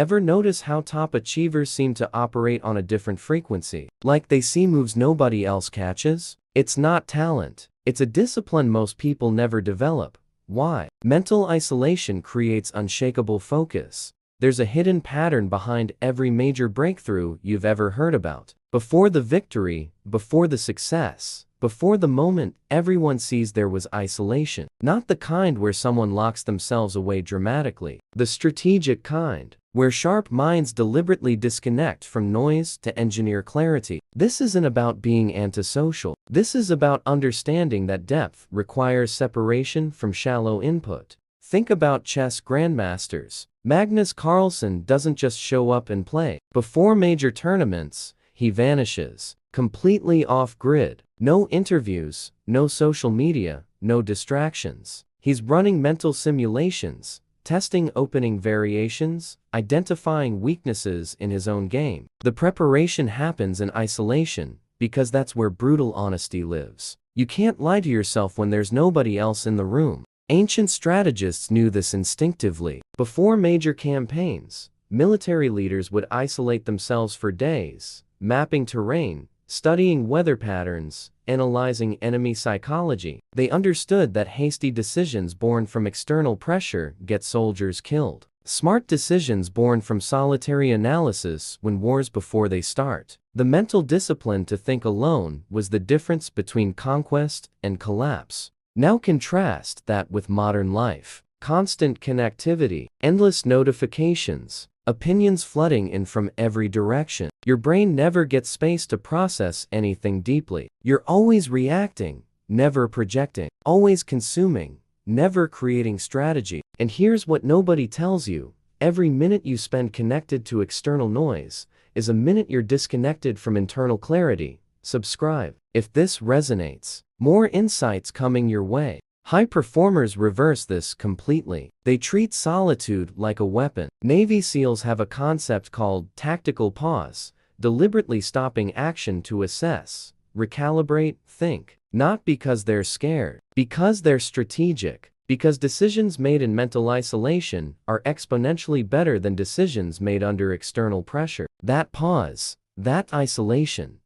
Ever notice how top achievers seem to operate on a different frequency? Like they see moves nobody else catches? It's not talent. It's a discipline most people never develop. Why? Mental isolation creates unshakable focus. There's a hidden pattern behind every major breakthrough you've ever heard about. Before the victory, before the success, before the moment, everyone sees there was isolation. Not the kind where someone locks themselves away dramatically. The strategic kind, where sharp minds deliberately disconnect from noise to engineer clarity. This isn't about being antisocial. This is about understanding that depth requires separation from shallow input. Think about chess grandmasters. Magnus Carlsen doesn't just show up and play. Before major tournaments, he vanishes, completely off-grid. No interviews, no social media, no distractions. He's running mental simulations, testing opening variations, identifying weaknesses in his own game. The preparation happens in isolation, because that's where brutal honesty lives. You can't lie to yourself when there's nobody else in the room. Ancient strategists knew this instinctively. Before major campaigns, military leaders would isolate themselves for days, mapping terrain, studying weather patterns, analyzing enemy psychology. They understood that hasty decisions born from external pressure get soldiers killed. Smart decisions born from solitary analysis win wars before they start. The mental discipline to think alone was the difference between conquest and collapse. Now contrast that with modern life. Constant connectivity, endless notifications, opinions flooding in from every direction. Your brain never gets space to process anything deeply. You're always reacting, never projecting, always consuming, never creating strategy. And here's what nobody tells you. Every minute you spend connected to external noise is a minute you're disconnected from internal clarity. Subscribe if this resonates. More insights coming your way. High performers reverse this completely. They treat solitude like a weapon. Navy SEALs have a concept called tactical pause, deliberately stopping action to assess, recalibrate, think. Not because they're scared, because they're strategic. Because decisions made in mental isolation are exponentially better than decisions made under external pressure. That pause, that isolation,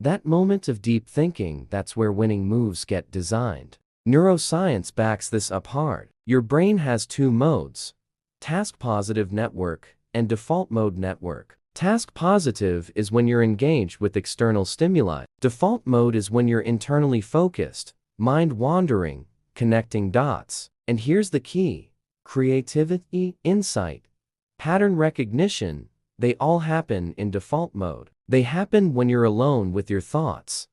that moment of deep thinking, that's where winning moves get designed. Neuroscience backs this up hard. Your brain has two modes: task positive network and default mode network. Task positive is when you're engaged with external stimuli. Default mode is when you're internally focused, mind wandering, connecting dots. And here's the key: creativity, insight, pattern recognition, they all happen in default mode. They happen when you're alone with your thoughts,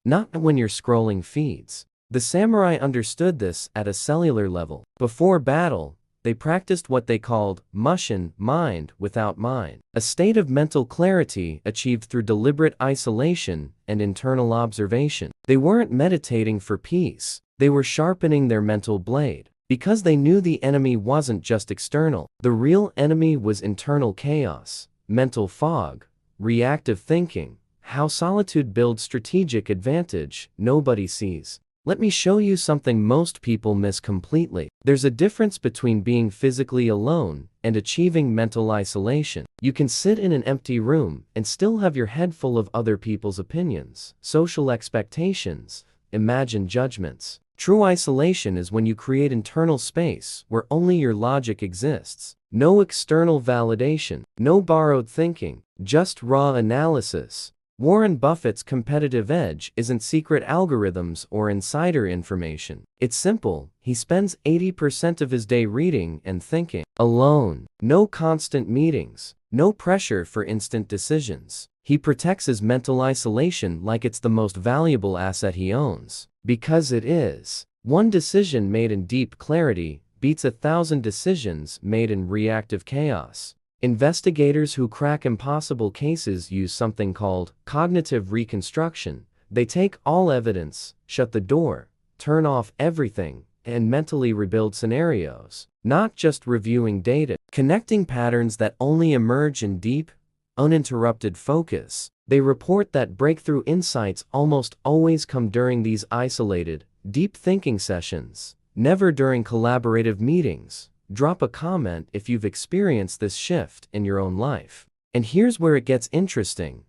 not when you're scrolling feeds. The samurai understood this at a cellular level. Before battle, they practiced what they called mushin, mind without mind, a state of mental clarity achieved through deliberate isolation and internal observation. They weren't meditating for peace, they were sharpening their mental blade. Because they knew the enemy wasn't just external. The real enemy was internal chaos, mental fog, reactive thinking. How solitude builds strategic advantage nobody sees. Let me show you something most people miss completely. There's a difference between being physically alone and achieving mental isolation. You can sit in an empty room and still have your head full of other people's opinions, social expectations, imagined judgments. True isolation is when you create internal space where only your logic exists. No external validation, no borrowed thinking, just raw analysis. Warren Buffett's competitive edge isn't secret algorithms or insider information. It's simple. He spends 80% of his day reading and thinking. Alone. No constant meetings. No pressure for instant decisions. He protects his mental isolation like it's the most valuable asset he owns. Because it is. One decision made in deep clarity beats 1,000 decisions made in reactive chaos. Investigators who crack impossible cases use something called cognitive reconstruction. They take all evidence, shut the door, turn off everything, and mentally rebuild scenarios. Not just reviewing data, connecting patterns that only emerge in deep, uninterrupted focus. They report that breakthrough insights almost always come during these isolated, deep thinking sessions, never during collaborative meetings, Drop a comment if you've experienced this shift in your own life. And here's where it gets interesting.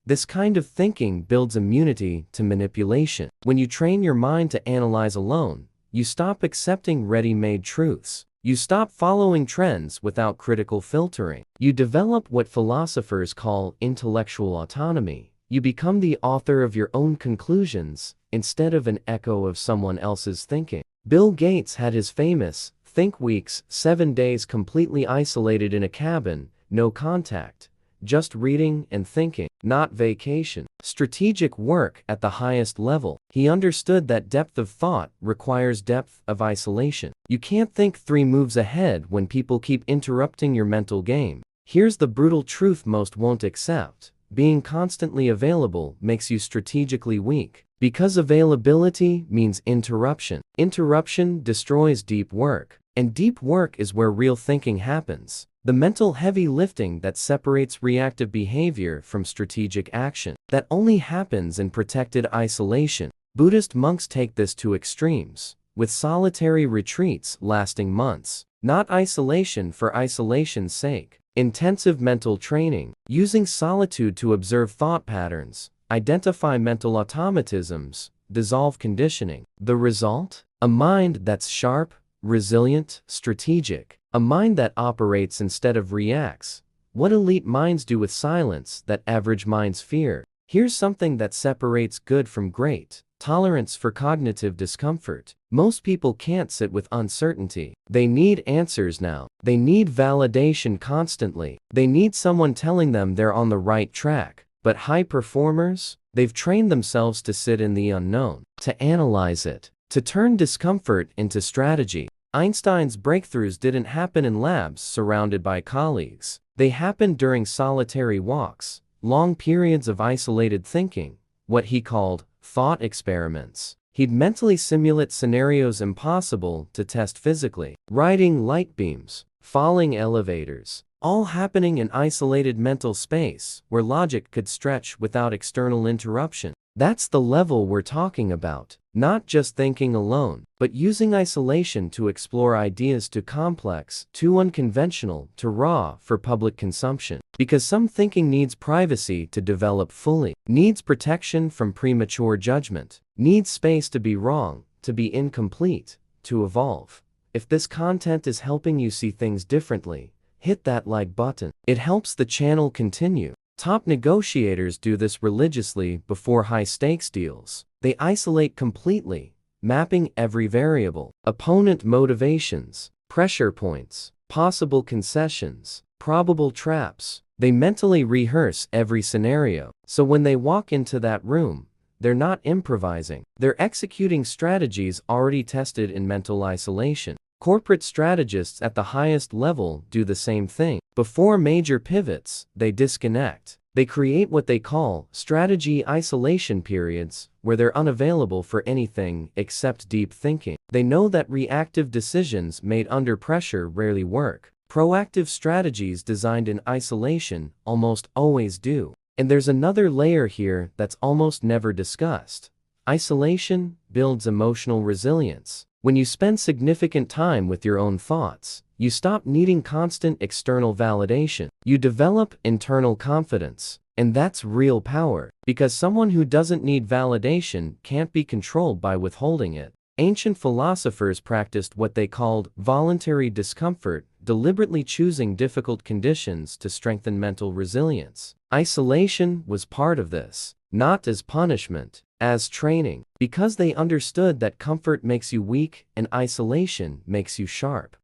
This kind of thinking builds immunity to manipulation. When you train your mind to analyze alone, you stop accepting ready-made truths. You stop following trends without critical filtering. You develop what philosophers call intellectual autonomy. You become the author of your own conclusions instead of an echo of someone else's thinking. Bill Gates had his famous Think Weeks, 7 days completely isolated in a cabin, no contact, just reading and thinking, not vacation. Strategic work at the highest level. He understood that depth of thought requires depth of isolation. You can't think 3 moves ahead when people keep interrupting your mental game. Here's the brutal truth most won't accept. Being constantly available makes you strategically weak. Because availability means interruption. Interruption destroys deep work. And deep work is where real thinking happens. The mental heavy lifting that separates reactive behavior from strategic action. That only happens in protected isolation. Buddhist monks take this to extremes, with solitary retreats lasting months. Not isolation for isolation's sake. Intensive mental training, using solitude to observe thought patterns, identify mental automatisms, dissolve conditioning. The result? A mind that's sharp, resilient, strategic. A mind that operates instead of reacts. What elite minds do with silence that average minds fear. Here's something that separates good from great. Tolerance for cognitive discomfort. Most people can't sit with uncertainty. They need answers now. They need validation constantly. They need someone telling them they're on the right track. But high performers? They've trained themselves to sit in the unknown, to analyze it, to turn discomfort into strategy. Einstein's breakthroughs didn't happen in labs surrounded by colleagues. They happened during solitary walks, long periods of isolated thinking, what he called thought experiments. He'd mentally simulate scenarios impossible to test physically. Riding light beams, falling elevators, all happening in isolated mental space where logic could stretch without external interruption. That's the level we're talking about. Not just thinking alone, but using isolation to explore ideas too complex, too unconventional, too raw for public consumption. Because some thinking needs privacy to develop fully, needs protection from premature judgment, needs space to be wrong, to be incomplete, to evolve. If this content is helping you see things differently, hit that like button. It helps the channel continue. Top negotiators do this religiously before high-stakes deals. They isolate completely, mapping every variable, opponent motivations, pressure points, possible concessions, probable traps. They mentally rehearse every scenario. So when they walk into that room, they're not improvising. They're executing strategies already tested in mental isolation. Corporate strategists at the highest level do the same thing. Before major pivots, they disconnect. They create what they call strategy isolation periods, where they're unavailable for anything except deep thinking. They know that reactive decisions made under pressure rarely work. Proactive strategies designed in isolation almost always do. And there's another layer here that's almost never discussed. Isolation builds emotional resilience. When you spend significant time with your own thoughts, you stop needing constant external validation. You develop internal confidence. And that's real power, because someone who doesn't need validation can't be controlled by withholding it. Ancient philosophers practiced what they called voluntary discomfort, deliberately choosing difficult conditions to strengthen mental resilience. Isolation was part of this, not as punishment, as training, because they understood that comfort makes you weak and isolation makes you sharp.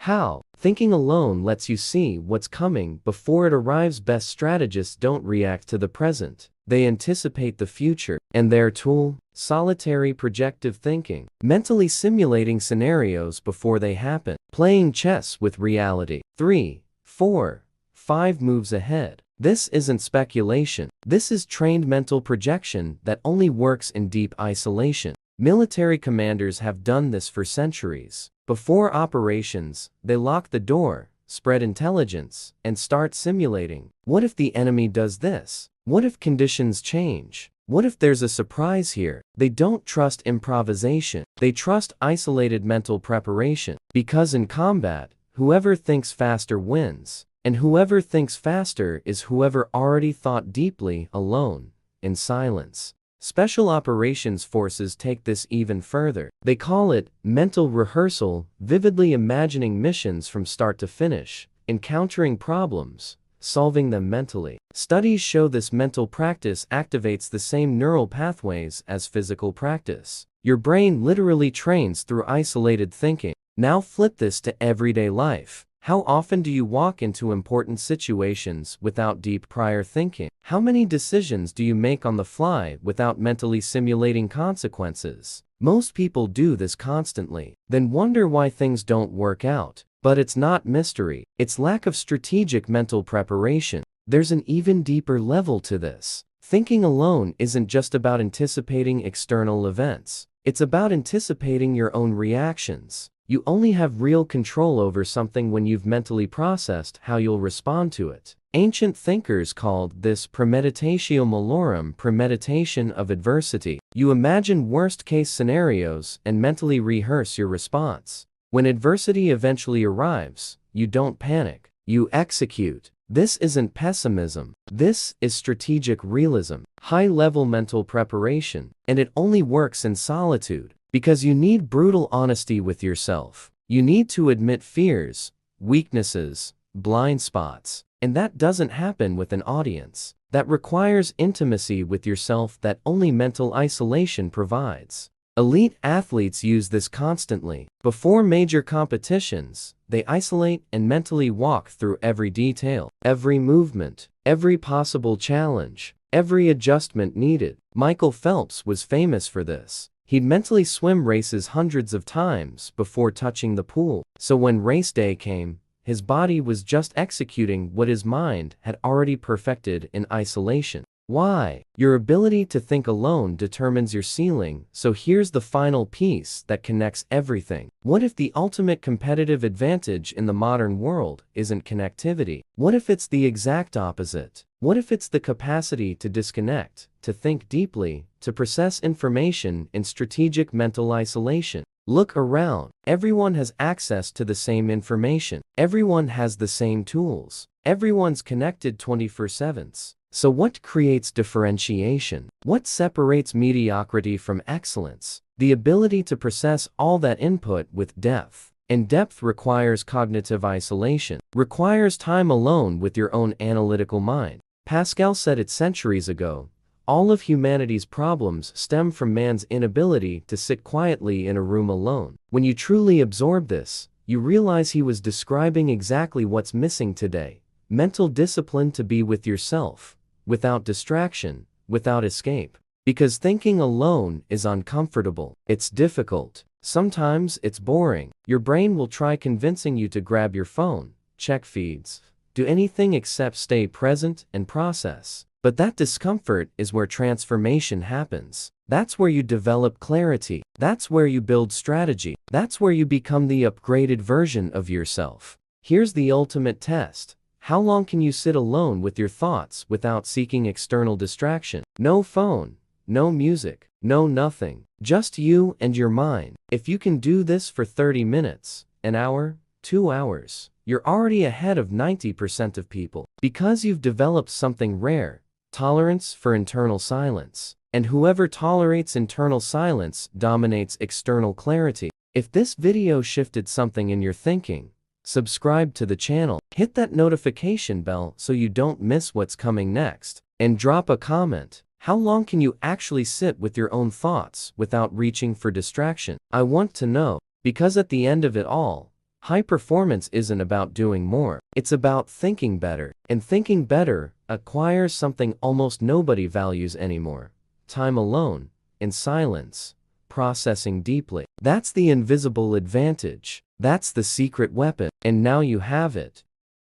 How? Thinking alone lets you see what's coming before it arrives. Best strategists don't react to the present. They anticipate the future. And their tool? Solitary projective thinking. Mentally simulating scenarios before they happen. Playing chess with reality. 3, 4, 5 moves ahead. This isn't speculation. This is trained mental projection that only works in deep isolation. Military commanders have done this for centuries. Before operations, they lock the door, spread intelligence, and start simulating. What if the enemy does this? What if conditions change? What if there's a surprise here? They don't trust improvisation. They trust isolated mental preparation. Because in combat, Whoever thinks faster wins. And whoever thinks faster is whoever already thought deeply, alone, in silence. Special operations forces take this even further. They call it mental rehearsal, vividly imagining missions from start to finish, encountering problems, solving them mentally. Studies show this mental practice activates the same neural pathways as physical practice. Your brain literally trains through isolated thinking. Now flip this to everyday life. How often do you walk into important situations without deep prior thinking? How many decisions do you make on the fly without mentally simulating consequences? Most people do this constantly, then wonder why things don't work out. But it's not mystery, it's lack of strategic mental preparation. There's an even deeper level to this. Thinking alone isn't just about anticipating external events. It's about anticipating your own reactions. You only have real control over something when you've mentally processed how you'll respond to it. Ancient thinkers called this premeditatio malorum, premeditation of adversity. You imagine worst-case scenarios and mentally rehearse your response. When adversity eventually arrives, you don't panic, you execute. This isn't pessimism. This is strategic realism, high-level mental preparation, and it only works in solitude. Because you need brutal honesty with yourself. You need to admit fears, weaknesses, blind spots. And that doesn't happen with an audience. That requires intimacy with yourself that only mental isolation provides. Elite athletes use this constantly. Before major competitions, they isolate and mentally walk through every detail, every movement, every possible challenge, every adjustment needed. Michael Phelps was famous for this. He'd mentally swim races hundreds of times before touching the pool. So when race day came, his body was just executing what his mind had already perfected in isolation. Why? Your ability to think alone determines your ceiling, so here's the final piece that connects everything. What if the ultimate competitive advantage in the modern world isn't connectivity? What if it's the exact opposite? What if it's the capacity to disconnect, to think deeply, to process information in strategic mental isolation? Look around. Everyone has access to the same information. Everyone has the same tools. Everyone's connected 24/7. So what creates differentiation? What separates mediocrity from excellence? The ability to process all that input with depth. And depth requires cognitive isolation, requires time alone with your own analytical mind. Pascal said it centuries ago, all of humanity's problems stem from man's inability to sit quietly in a room alone. When you truly absorb this, you realize he was describing exactly what's missing today. Mental discipline to be with yourself, without distraction, without escape. Because thinking alone is uncomfortable. It's difficult. Sometimes it's boring. Your brain will try convincing you to grab your phone, check feeds, do anything except stay present and process. But that discomfort is where transformation happens. That's where you develop clarity. That's where you build strategy. That's where you become the upgraded version of yourself. Here's the ultimate test. How long can you sit alone with your thoughts without seeking external distraction? No phone, no music, no nothing. Just you and your mind. If you can do this for 30 minutes, an hour, 2 hours, you're already ahead of 90% of people. Because you've developed something rare, tolerance for internal silence. And whoever tolerates internal silence dominates external clarity. If this video shifted something in your thinking, subscribe to the channel, hit that notification bell so you don't miss what's coming next, and drop a comment. How long can you actually sit with your own thoughts without reaching for distraction? I want to know, because at the end of it all, high performance isn't about doing more. It's about thinking better, and thinking better acquires something almost nobody values anymore. Time alone, in silence, processing deeply. That's the invisible advantage. That's the secret weapon. And now you have it.